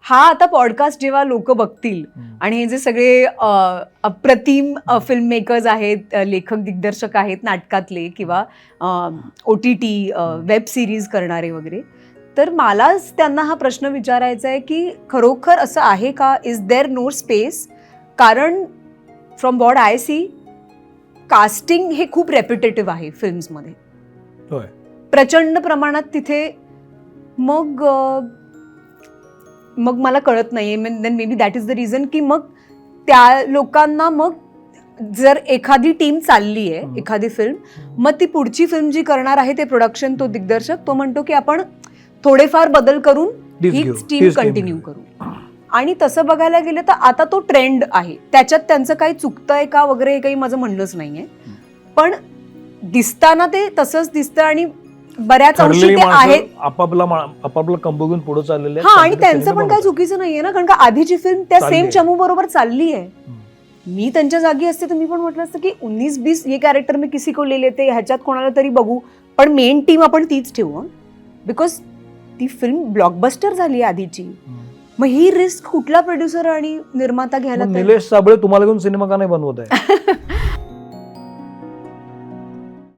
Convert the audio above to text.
हा आता पॉडकास्ट जेव्हा लोक बघतील आणि हे जे सगळे अप्रतिम फिल्म मेकर्स आहेत, लेखक दिग्दर्शक आहेत नाटकातले किंवा OTT वेब सिरीज करणारे वगैरे, तर मलाच त्यांना हा प्रश्न विचारायचा आहे की खरोखर असं आहे का? Is there no space? कारण from what I see, casting हे खूप रेपिटेटिव्ह आहे फिल्म्समध्ये. होय. प्रचंड प्रमाणात तिथे मग मला कळत नाहीये. Then may be that is the reason की मग त्या लोकांना, मग जर एखादी टीम चालली आहे, एखादी फिल्म, मग ती पुढची फिल्म जी करणार आहे ते प्रोडक्शन, तो दिग्दर्शक, तो म्हणतो की आपण थोडेफार बदल करून हीच टीम कंटिन्यू करू. आणि तसं बघायला गेलं तर आता तो ट्रेंड आहे. त्याच्यात त्यांचं काही चुकतंय का वगैरे हे काही माझं म्हणणंच नाहीये, पण दिसताना ते तसंच दिसतं आणि बऱ्याच अंशी ते आहेत आपापला कंबोगून पुढे चाललेले. हा, आणि त्यांचं पण काही चुकीचं नाहीये ना, कारण का आधीची फिल्म त्या सेम चमू बरोबर चालली आहे. मी त्यांच्या जागी असते तर मी पण म्हटलं असतं की 19-20 हे कॅरेक्टर मी किसी को ले लेते, ह्याच्यात कोणाला तरी बघू, पण मेन टीम आपण तीच ठेवू, बिकॉज ती फिल्म ब्लॉकबस्टर झाली आधीची. मग ही रिस्क कुठला प्रोड्युसर आणि निर्माता घ्यायला? निलेश साबळे तुम्हाला घेऊन सिनेमा का नाही बनवत आहे?